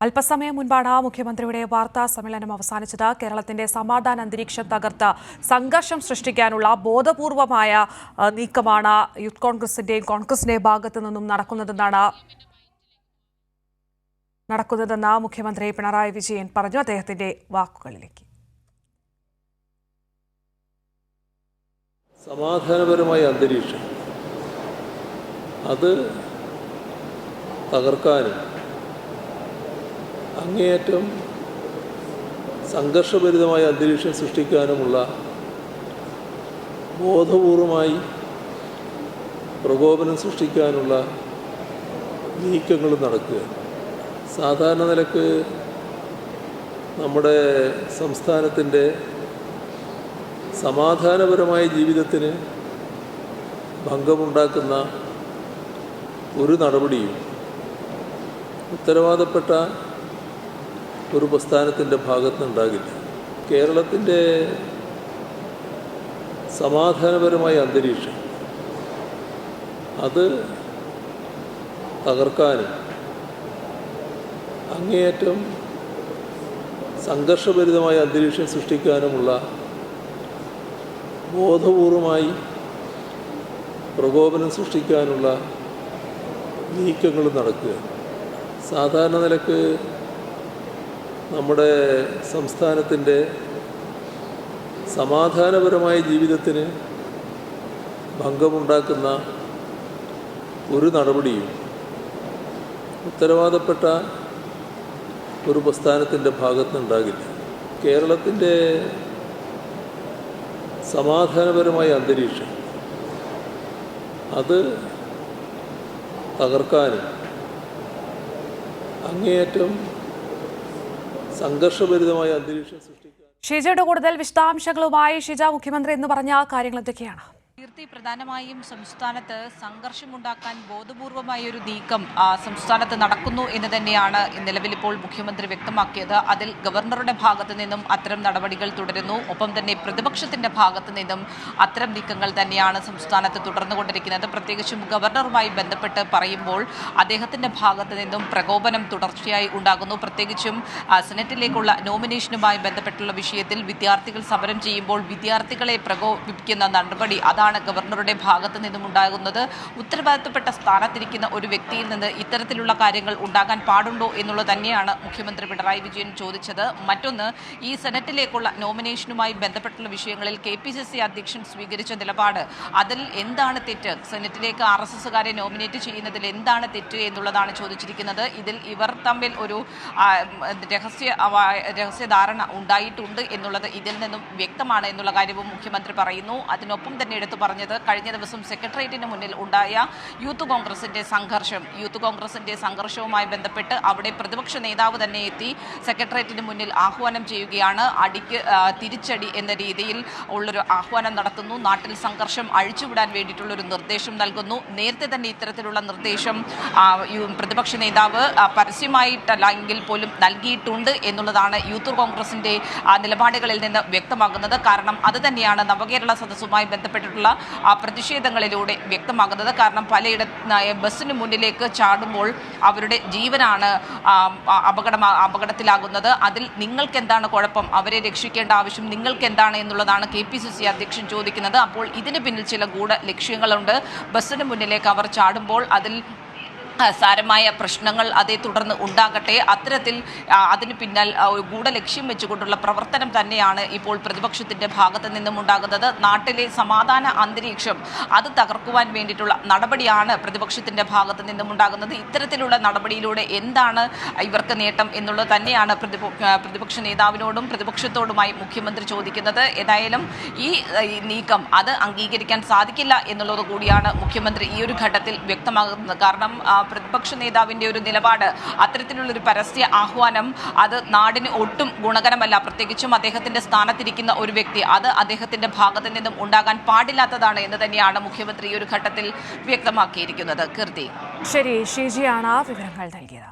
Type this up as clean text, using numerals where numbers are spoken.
അല്പസമയം മുൻപാണ് മുഖ്യമന്ത്രിയുടെ വാർത്താ സമ്മേളനം അവസാനിച്ചത്. കേരളത്തിന്റെ സമാധാന അന്തരീക്ഷം തകർത്ത് സംഘർഷം സൃഷ്ടിക്കാനുള്ള ബോധപൂർവമായ നീക്കമാണ് യൂത്ത് കോൺഗ്രസിന്റെയും കോൺഗ്രസിന്റെയും ഭാഗത്തു നിന്നും നടക്കുന്നതെന്ന് മുഖ്യമന്ത്രി പിണറായി വിജയൻ പറഞ്ഞു. അദ്ദേഹത്തിന്റെ വാക്കുകളിലേക്ക്. സമാധാനപരമായ അന്തരീക്ഷം അത് തകർക്കാനും അങ്ങേയറ്റം സംഘർഷഭരിതമായ അന്തരീക്ഷം സൃഷ്ടിക്കാനുമുള്ള ബോധപൂർവമായി പ്രകോപനം സൃഷ്ടിക്കാനുള്ള നീക്കങ്ങൾ നടക്കുക. സാധാരണ നിലക്ക് നമ്മുടെ സംസ്ഥാനത്തിൻ്റെ സമാധാനപരമായ ജീവിതത്തിന് ഭംഗമുണ്ടാക്കുന്ന ഒരു നടപടിയും ഉത്തരവാദപ്പെട്ട ഒരു പ്രസ്ഥാനത്തിൻ്റെ ഭാഗത്തുനിന്നുണ്ടാകില്ല. കേരളത്തിൻ്റെ സമാധാനപരമായ അന്തരീക്ഷം അത് തകർക്കാനും അങ്ങേയറ്റം സംഘർഷഭരിതമായ അന്തരീക്ഷം സൃഷ്ടിക്കാനുമുള്ള ബോധപൂർവമായി പ്രകോപനം സൃഷ്ടിക്കാനുള്ള നീക്കങ്ങൾ നടക്കുക. സാധാരണ നിലക്ക് നമ്മുടെ സംസ്ഥാനത്തിൻ്റെ സമാധാനപരമായ ജീവിതത്തിന് ഭംഗമുണ്ടാക്കുന്ന ഒരു നടപടിയും ഉത്തരവാദപ്പെട്ട ഒരു പ്രസ്ഥാനത്തിൻ്റെ ഭാഗത്തുനിന്നുണ്ടാകില്ല. കേരളത്തിൻ്റെ സമാധാനപരമായ അന്തരീക്ഷം അത് തകർക്കാനും അങ്ങേയറ്റം സംഘർഷഭരിതമായ അന്തരീക്ഷം സൃഷ്ടിക്കാൻ. ഷീജയുടെ കൂടുതൽ വിശദാംശങ്ങളുമായി ഷീജ, മുഖ്യമന്ത്രി എന്ന് പറഞ്ഞ കാര്യങ്ങൾ എന്തൊക്കെയാണ്? പ്രധാനമായും സംസ്ഥാനത്ത് സംഘർഷമുണ്ടാക്കാൻ ബോധപൂർവമായ ഒരു നീക്കം സംസ്ഥാനത്ത് നടക്കുന്നു എന്ന് തന്നെയാണ് നിലവിലിപ്പോൾ മുഖ്യമന്ത്രി വ്യക്തമാക്കിയത്. അതിൽ ഗവർണറുടെ ഭാഗത്തു നിന്നും അത്തരം നടപടികൾ തുടരുന്നു. ഒപ്പം തന്നെ പ്രതിപക്ഷത്തിന്റെ ഭാഗത്തു നിന്നും അത്തരം നീക്കങ്ങൾ തന്നെയാണ് സംസ്ഥാനത്ത് തുടർന്നുകൊണ്ടിരിക്കുന്നത്. പ്രത്യേകിച്ചും ഗവർണറുമായി ബന്ധപ്പെട്ട് പറയുമ്പോൾ അദ്ദേഹത്തിന്റെ ഭാഗത്തു നിന്നും പ്രകോപനം തുടർച്ചയായി ഉണ്ടാകുന്നു. പ്രത്യേകിച്ചും സെനറ്റിലേക്കുള്ള നോമിനേഷനുമായി ബന്ധപ്പെട്ടുള്ള വിഷയത്തിൽ വിദ്യാർത്ഥികൾ സമരം ചെയ്യുമ്പോൾ വിദ്യാർത്ഥികളെ പ്രകോപിപ്പിക്കുന്ന നടപടി അതാണ് ഗവർണറുടെ ഭാഗത്തു നിന്നും ഉണ്ടാകുന്നത്. ഉത്തരവാദിത്തപ്പെട്ട സ്ഥാനത്തിരിക്കുന്ന ഒരു വ്യക്തിയിൽ നിന്ന് ഇത്തരത്തിലുള്ള കാര്യങ്ങൾ ഉണ്ടാകാൻ പാടുണ്ടോ എന്നുള്ളത് തന്നെയാണ് മുഖ്യമന്ത്രി പിണറായി വിജയൻ ചോദിച്ചത്. മറ്റൊന്ന്, ഈ സെനറ്റിലേക്കുള്ള നോമിനേഷനുമായി ബന്ധപ്പെട്ടുള്ള വിഷയങ്ങളിൽ KPCC അധ്യക്ഷൻ സ്വീകരിച്ച നിലപാട്, അതിൽ എന്താണ് തെറ്റ്? സെനറ്റിലേക്ക് RSSകാരെ നോമിനേറ്റ് ചെയ്യുന്നതിൽ എന്താണ് തെറ്റ് എന്നുള്ളതാണ് ചോദിച്ചിരിക്കുന്നത്. ഇതിൽ ഇവർ തമ്മിൽ ഒരു രഹസ്യധാരണ ഉണ്ടായിട്ടുണ്ട് എന്നുള്ളത് ഇതിൽ നിന്നും വ്യക്തമാണ് എന്നുള്ള കാര്യവും മുഖ്യമന്ത്രി പറയുന്നു. അതിനൊപ്പം തന്നെ എടുത്തു പറഞ്ഞത്, കഴിഞ്ഞ ദിവസം സെക്രട്ടേറിയറ്റിന് മുന്നിൽ ഉണ്ടായ യൂത്ത് കോൺഗ്രസിന്റെ സംഘർഷവുമായി ബന്ധപ്പെട്ട് അവിടെ പ്രതിപക്ഷ നേതാവ് തന്നെ എത്തി സെക്രട്ടേറിയറ്റിന് മുന്നിൽ ആഹ്വാനം ചെയ്യുകയാണ്. അടിക്ക് തിരിച്ചടി എന്ന രീതിയിൽ ഉള്ളൊരു ആഹ്വാനം നടത്തുന്നു. നാട്ടിൽ സംഘർഷം അഴിച്ചുവിടാൻ വേണ്ടിയിട്ടുള്ളൊരു നിർദ്ദേശം നൽകുന്നു. നേരത്തെ തന്നെ ഇത്തരത്തിലുള്ള നിർദ്ദേശം പ്രതിപക്ഷ നേതാവ് പരസ്യമായിട്ടല്ല എങ്കിൽ പോലും നൽകിയിട്ടുണ്ട് എന്നുള്ളതാണ് യൂത്ത് കോൺഗ്രസിന്റെ നിലപാടുകളിൽ നിന്ന് വ്യക്തമാകുന്നത്. കാരണം അത് തന്നെയാണ് നവകേരള സദസ്സുമായി ബന്ധപ്പെട്ടിട്ടുള്ള പ്രതിഷേധങ്ങളിലൂടെ വ്യക്തമാകുന്നത്. കാരണം ബസ്സിന് മുന്നിലേക്ക് ചാടുമ്പോൾ അവരുടെ ജീവനാണ് അപകടത്തിലാകുന്നത്. അതിൽ നിങ്ങൾക്ക് എന്താണ് കുഴപ്പം? അവരെ രക്ഷിക്കേണ്ട ആവശ്യം നിങ്ങൾക്ക് എന്താണ് എന്നുള്ളതാണ് KPCC അധ്യക്ഷൻ ചോദിക്കുന്നത്. അപ്പോൾ ഇതിന് പിന്നിൽ ചില ഗൂഢ ലക്ഷ്യങ്ങളുണ്ട്. ബസ്സിന് മുന്നിലേക്ക് അവർ ചാടുമ്പോൾ അതിൽ സാരമായ പ്രശ്നങ്ങൾ അതേ തുടർന്ന് ഉണ്ടാകട്ടെ, അത്തരത്തിൽ അതിന് പിന്നിൽ ഗൂഢലക്ഷ്യം വെച്ചുകൊണ്ടുള്ള പ്രവർത്തനം തന്നെയാണ് ഇപ്പോൾ പ്രതിപക്ഷത്തിന്റെ ഭാഗത്തു നിന്നും ഉണ്ടാകുന്നത്. നാട്ടിലെ സമാധാന അന്തരീക്ഷം അത് തകർക്കുവാൻ വേണ്ടിയിട്ടുള്ള നടപടിയാണ് പ്രതിപക്ഷത്തിന്റെ ഭാഗത്തു നിന്നും ഉണ്ടാകുന്നത്. ഇത്തരത്തിലുള്ള നടപടിയിലൂടെ എന്താണ് ഇവർക്ക് നേട്ടം എന്നുള്ളത് തന്നെയാണ് പ്രതിപക്ഷ നേതാവിനോടും പ്രതിപക്ഷത്തോടുമായി മുഖ്യമന്ത്രി ചോദിക്കുന്നത്. ഏതായാലും ഈ നീക്കം അത് അംഗീകരിക്കാൻ സാധിക്കില്ല എന്നുള്ളത് കൂടിയാണ് മുഖ്യമന്ത്രി ഈ ഒരു ഘട്ടത്തിൽ വ്യക്തമാകുന്നത്. കാരണം പ്രതിപക്ഷ നേതാവിൻ്റെ ഒരു നിലപാട്, അത്തരത്തിലുള്ളൊരു പരസ്യ ആഹ്വാനം അത് നാടിന് ഒട്ടും ഗുണകരമല്ല. പ്രത്യേകിച്ചും അദ്ദേഹത്തിന്റെ സ്ഥാനത്തിരിക്കുന്ന ഒരു വ്യക്തി, അത് അദ്ദേഹത്തിന്റെ ഭാഗത്തു നിന്നും ഉണ്ടാകാൻ പാടില്ലാത്തതാണ് എന്ന് തന്നെയാണ് മുഖ്യമന്ത്രി ഈ ഒരു ഘട്ടത്തിൽ വ്യക്തമാക്കിയിരിക്കുന്നത്. കീർത്തി. ശരി, ഷീജിയാണ് വിവരങ്ങൾ നൽകിയത്.